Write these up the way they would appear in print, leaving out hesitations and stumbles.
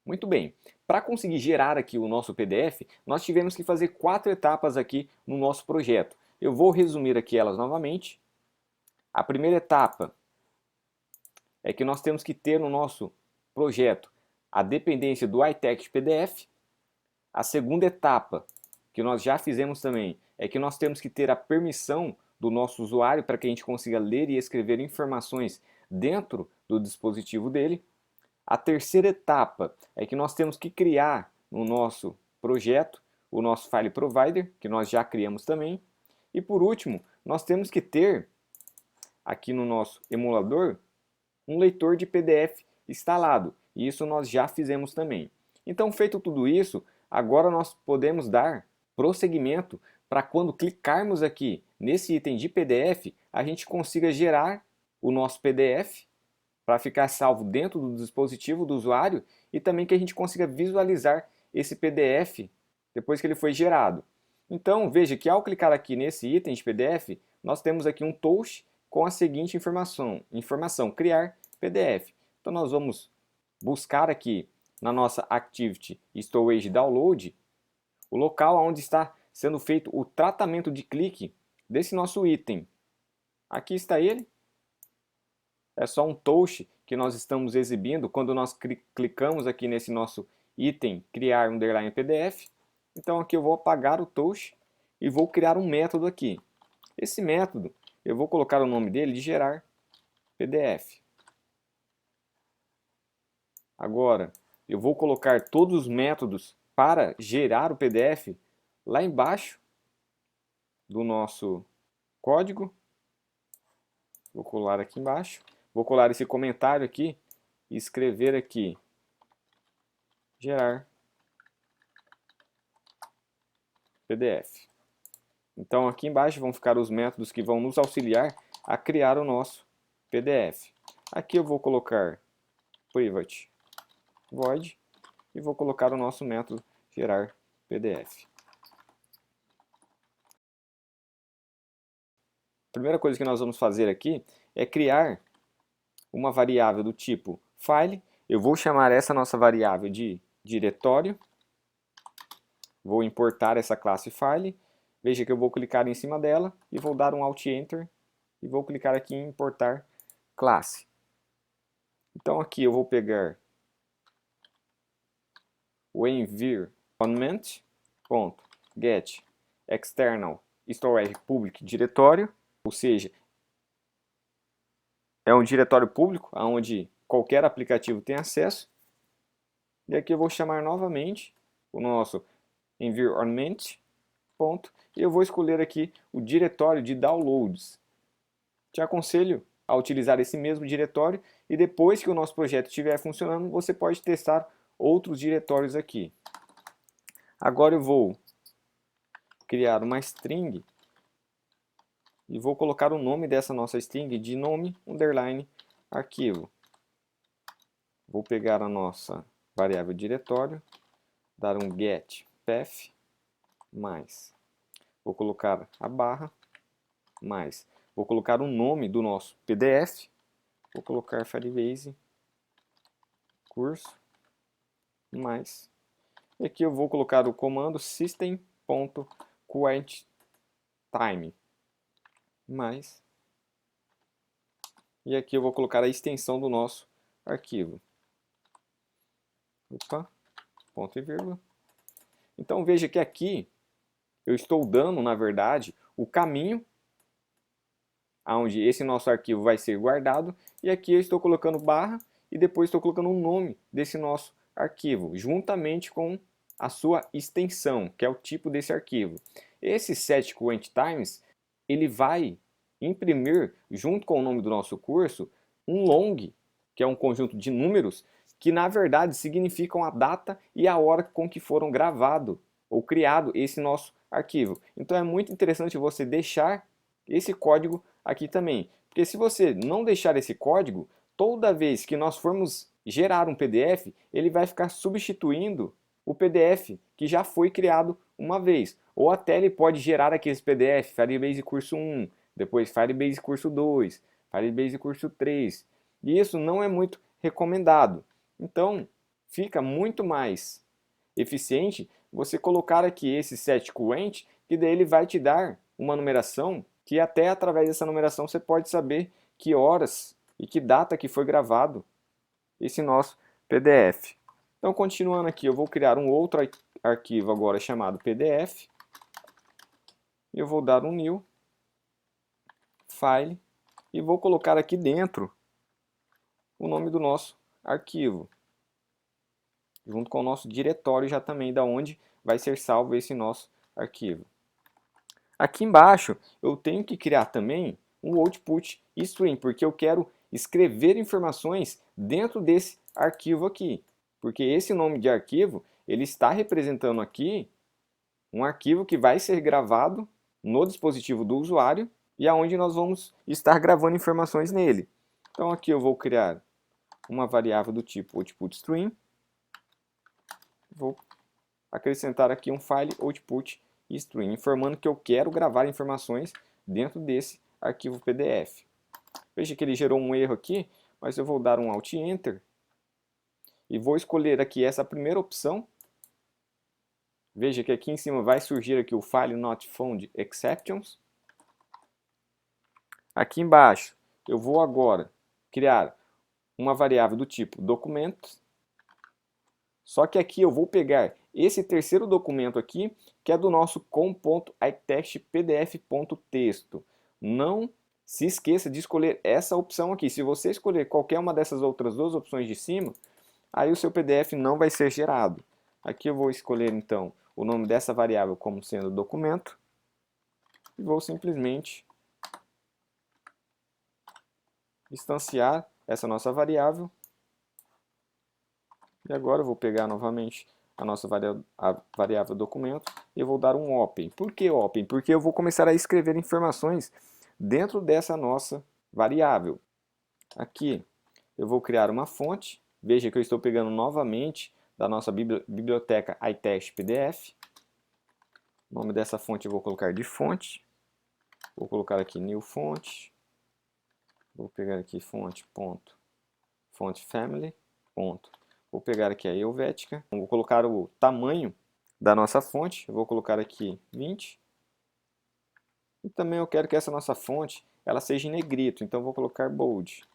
Muito bem, para conseguir gerar aqui o nosso PDF, nós tivemos que fazer 4 etapas aqui no nosso projeto. Eu vou resumir aqui elas novamente. A primeira etapa é que nós temos que ter no nosso projeto a dependência do iText PDF. A segunda etapa, que nós já fizemos também, é que nós temos que ter a permissão do nosso usuário para que a gente consiga ler e escrever informações dentro do dispositivo dele. A terceira etapa é que nós temos que criar no nosso projeto o nosso file provider, que nós já criamos também. E por último, nós temos que ter aqui no nosso emulador um leitor de PDF instalado. E isso nós já fizemos também. Então, feito tudo isso, agora nós podemos dar prosseguimento para quando clicarmos aqui nesse item de PDF, a gente consiga gerar o nosso PDF para ficar salvo dentro do dispositivo do usuário e também que a gente consiga visualizar esse PDF depois que ele foi gerado. Então, veja que ao clicar aqui nesse item de PDF, nós temos aqui um touch com a seguinte informação criar PDF. Então, nós vamos buscar aqui na nossa Activity Storage Download o local onde está sendo feito o tratamento de clique desse nosso item. Aqui está ele. É só um touch que nós estamos exibindo quando nós clicamos aqui nesse nosso item criar underline PDF. Então aqui eu vou apagar o touch e vou criar um método aqui. Esse método eu vou colocar o nome dele de gerar PDF. Agora eu vou colocar todos os métodos para gerar o PDF lá embaixo do nosso código. Vou colar aqui embaixo. Vou colar esse comentário aqui e escrever aqui gerar PDF. Então aqui embaixo vão ficar os métodos que vão nos auxiliar a criar o nosso PDF. Aqui eu vou colocar private void e vou colocar o nosso método gerar PDF. A primeira coisa que nós vamos fazer aqui é criar uma variável do tipo file. Eu vou chamar essa nossa variável de diretório. Vou importar essa classe file. Veja que eu vou clicar em cima dela e vou dar um Alt Enter e vou clicar aqui em importar classe. Então aqui eu vou pegar o environment.get external storage public diretório, ou seja, é um diretório público onde qualquer aplicativo tem acesso. E aqui eu vou chamar novamente o nosso environment. E eu vou escolher aqui o diretório de downloads. Te aconselho a utilizar esse mesmo diretório e depois que o nosso projeto estiver funcionando, você pode testar outros diretórios aqui. Agora eu vou criar uma string e vou colocar o nome dessa nossa string de nome underline arquivo. Vou pegar a nossa variável diretório, dar um get path mais, vou colocar a barra mais, vou colocar o nome do nosso PDF, vou colocar Firebase curso mais, e aqui eu vou colocar o comando system.quenttime mais, e aqui eu vou colocar a extensão do nosso arquivo. Opa, ponto e vírgula. Então veja que aqui eu estou dando, na verdade, o caminho aonde esse nosso arquivo vai ser guardado, e aqui eu estou colocando barra e depois estou colocando o nome desse nosso arquivo, juntamente com a sua extensão, que é o tipo desse arquivo. Esse setQuenttime, ele vai imprimir, junto com o nome do nosso curso, um long, que é um conjunto de números, que na verdade significam a data e a hora com que foram gravado ou criado esse nosso arquivo. Então é muito interessante você deixar esse código aqui também, porque se você não deixar esse código, toda vez que nós formos gerar um PDF, ele vai ficar substituindo o PDF que já foi criado uma vez, ou até ele pode gerar aqui esse PDF, Firebase curso 1, depois Firebase curso 2, Firebase curso 3, e isso não é muito recomendado. Então, fica muito mais eficiente você colocar aqui esse setCoent, que daí ele vai te dar uma numeração que até através dessa numeração você pode saber que horas e que data que foi gravado esse nosso PDF. Então, continuando aqui, eu vou criar um outro arquivo agora chamado PDF. Eu vou dar um new file e vou colocar aqui dentro o nome do nosso arquivo, junto com o nosso diretório já também, da onde vai ser salvo esse nosso arquivo. Aqui embaixo eu tenho que criar também um output string, porque eu quero escrever informações dentro desse arquivo aqui. Porque esse nome de arquivo, ele está representando aqui um arquivo que vai ser gravado no dispositivo do usuário e aonde nós vamos estar gravando informações nele. Então aqui eu vou criar uma variável do tipo output_string. Vou acrescentar aqui um file output_string, informando que eu quero gravar informações dentro desse arquivo PDF. Veja que ele gerou um erro aqui, mas eu vou dar um Alt Enter e vou escolher aqui essa primeira opção. Veja que aqui em cima vai surgir aqui o File Not Found Exceptions. Aqui embaixo eu vou agora criar uma variável do tipo documentos. Só que aqui eu vou pegar esse terceiro documento aqui, que é do nosso com.itextpdf.texto. Não se esqueça de escolher essa opção aqui. Se você escolher qualquer uma dessas outras duas opções de cima, aí o seu PDF não vai ser gerado. Aqui eu vou escolher então o nome dessa variável como sendo documento e vou simplesmente instanciar essa nossa variável. E agora eu vou pegar novamente a nossa variável documento e eu vou dar um open. Por que open? Porque eu vou começar a escrever informações dentro dessa nossa variável. Aqui eu vou criar uma fonte. Veja que eu estou pegando novamente da nossa biblioteca iTextPDF. O nome dessa fonte eu vou colocar de fonte. Vou colocar aqui new fonte. Vou pegar aqui fonte.fontFamily. Vou pegar aqui a Helvética. Vou colocar o tamanho da nossa fonte. Eu vou colocar aqui 20. E também eu quero que essa nossa fonte ela seja em negrito. Então vou colocar bold.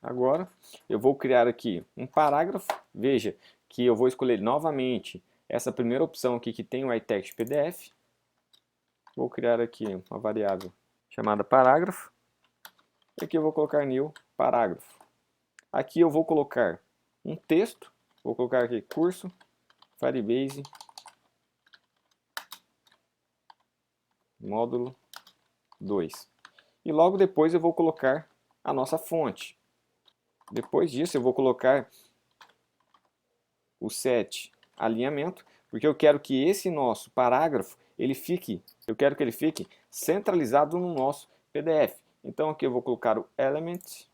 Agora eu vou criar aqui um parágrafo. Veja que eu vou escolher novamente essa primeira opção aqui que tem o iTextPDF. Vou criar aqui uma variável chamada parágrafo. E aqui eu vou colocar new parágrafo. Aqui eu vou colocar um texto. Vou colocar aqui curso Firebase módulo 2. E logo depois eu vou colocar a nossa fonte. Depois disso eu vou colocar o set alinhamento, porque eu quero que esse nosso parágrafo eu quero que ele fique centralizado no nosso PDF. Então aqui eu vou colocar o element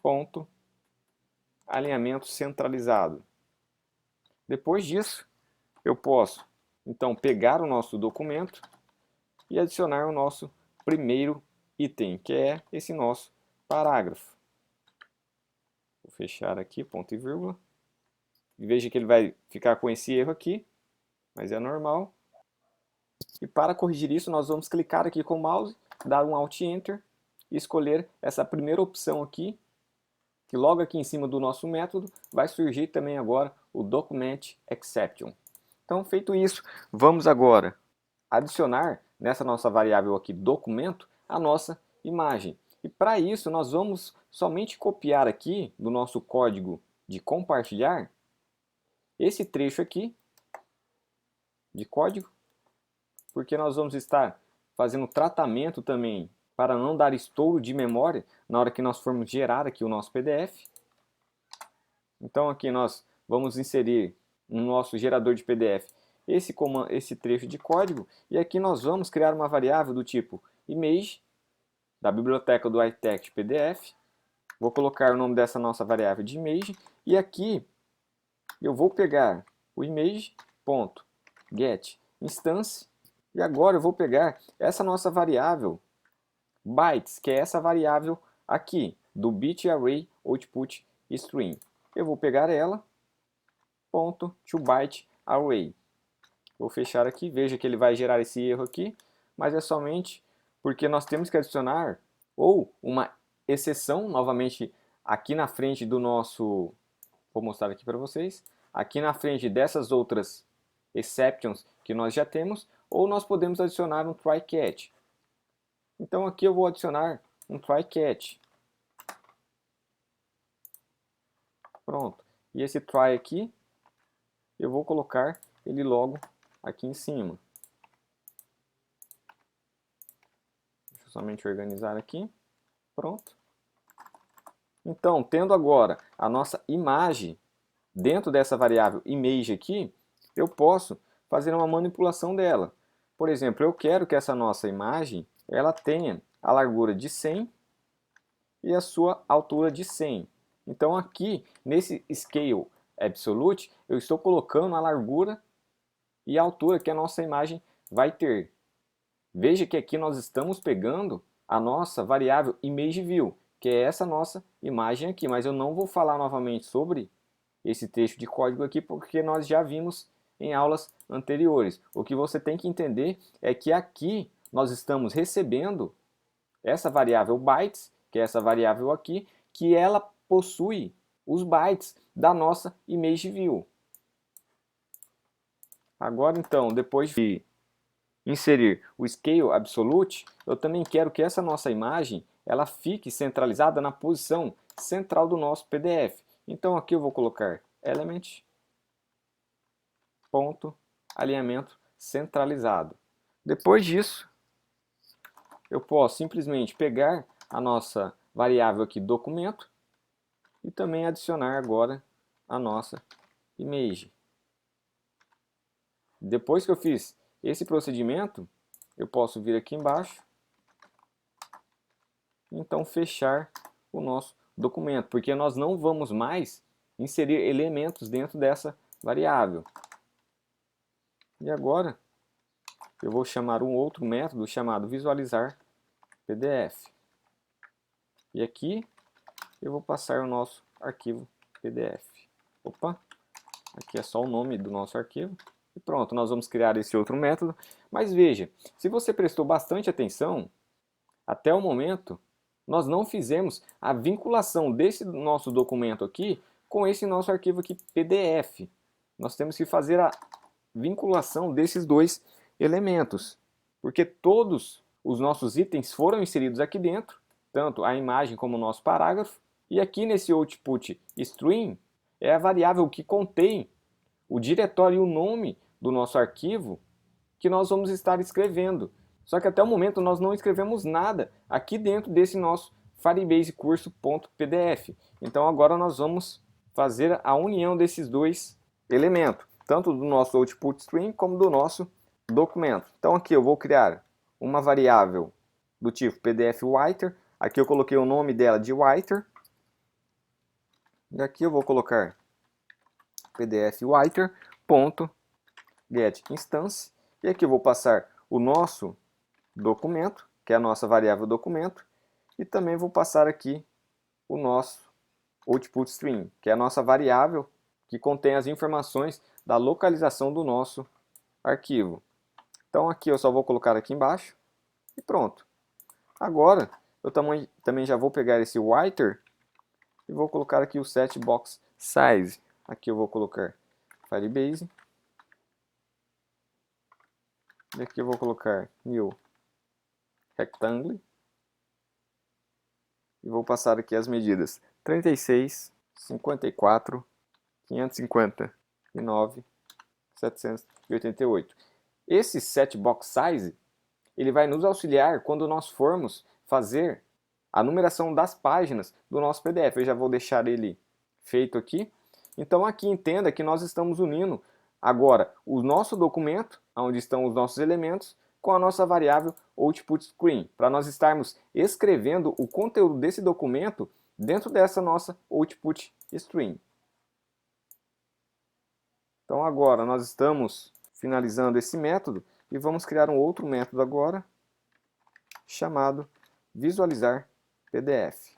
ponto alinhamento centralizado. Depois disso, eu posso então pegar o nosso documento e adicionar o nosso primeiro item, que é esse nosso parágrafo. Vou fechar aqui, ponto e vírgula. E veja que ele vai ficar com esse erro aqui, mas é normal. E para corrigir isso, nós vamos clicar aqui com o mouse, dar um Alt Enter e escolher essa primeira opção aqui, que logo aqui em cima do nosso método vai surgir também agora o Document Exception. Então, feito isso, vamos agora adicionar nessa nossa variável aqui documento a nossa imagem. E para isso nós vamos somente copiar aqui do nosso código de compartilhar esse trecho aqui de código, porque nós vamos estar fazendo tratamento também para não dar estouro de memória na hora que nós formos gerar aqui o nosso PDF. Então aqui nós vamos inserir no nosso gerador de PDF esse trecho de código, e aqui nós vamos criar uma variável do tipo image, da biblioteca do iTextPDF. Vou colocar o nome dessa nossa variável de image, e aqui eu vou pegar o image.getInstance, e agora eu vou pegar essa nossa variável bytes, que é essa variável aqui, do bit array output string. Eu vou pegar ela, ponto, toByteArray. Vou fechar aqui, veja que ele vai gerar esse erro aqui, mas é somente porque nós temos que adicionar ou uma exceção, novamente, aqui na frente do nosso... Vou mostrar aqui para vocês. Aqui na frente dessas outras exceptions que nós já temos, ou nós podemos adicionar um try-catch. Então aqui eu vou adicionar um try-catch. Pronto. E esse try aqui, eu vou colocar ele logo aqui em cima. Deixa eu somente organizar aqui. Pronto. Então, tendo agora a nossa imagem dentro dessa variável image aqui, eu posso fazer uma manipulação dela. Por exemplo, eu quero que essa nossa imagem ela tenha a largura de 100 e a sua altura de 100. Então aqui, nesse Scale Absolute, eu estou colocando a largura e a altura que a nossa imagem vai ter. Veja que aqui nós estamos pegando a nossa variável ImageView, que é essa nossa imagem aqui, mas eu não vou falar novamente sobre esse trecho de código aqui, porque nós já vimos em aulas anteriores. O que você tem que entender é que aqui nós estamos recebendo essa variável bytes, que é essa variável aqui, que ela possui os bytes da nossa ImageView. Agora então, depois de inserir o Scale Absolute, eu também quero que essa nossa imagem ela fique centralizada na posição central do nosso PDF. Então aqui eu vou colocar element, ponto, alinhamento centralizado. Depois disso, eu posso simplesmente pegar a nossa variável aqui documento e também adicionar agora a nossa image. Depois que eu fiz esse procedimento, eu posso vir aqui embaixo e então fechar o nosso documento, porque nós não vamos mais inserir elementos dentro dessa variável. E agora eu vou chamar um outro método chamado visualizar PDF. E aqui eu vou passar o nosso arquivo PDF. Opa, aqui é só o nome do nosso arquivo. E pronto, nós vamos criar esse outro método. Mas veja, se você prestou bastante atenção, até o momento, nós não fizemos a vinculação desse nosso documento aqui com esse nosso arquivo aqui PDF. Nós temos que fazer a vinculação desses dois elementos, porque todos os nossos itens foram inseridos aqui dentro, tanto a imagem como o nosso parágrafo, e aqui nesse output string é a variável que contém o diretório e o nome do nosso arquivo que nós vamos estar escrevendo. Só que até o momento nós não escrevemos nada aqui dentro desse nosso Firebase curso.pdf. Então agora nós vamos fazer a união desses dois elementos, tanto do nosso output string como do nosso documento. Então aqui eu vou criar uma variável do tipo pdfWriter. Aqui eu coloquei o nome dela de writer. E aqui eu vou colocar pdfWriter.getInstance. E aqui eu vou passar o nosso documento, que é a nossa variável documento, e também vou passar aqui o nosso output string, que é a nossa variável que contém as informações da localização do nosso arquivo. Então aqui eu só vou colocar aqui embaixo e pronto. Agora eu também já vou pegar esse writer e vou colocar aqui o setBox size. Aqui eu vou colocar Firebase. E aqui eu vou colocar new rectangle. E vou passar aqui as medidas 36, 54, 559, 788. Esse setBox size ele vai nos auxiliar quando nós formos fazer a numeração das páginas do nosso PDF. Eu já vou deixar ele feito aqui. Então aqui entenda que nós estamos unindo agora o nosso documento, onde estão os nossos elementos, com a nossa variável output string, para nós estarmos escrevendo o conteúdo desse documento dentro dessa nossa output string. Então agora nós estamos finalizando esse método e vamos criar um outro método agora chamado visualizar PDF.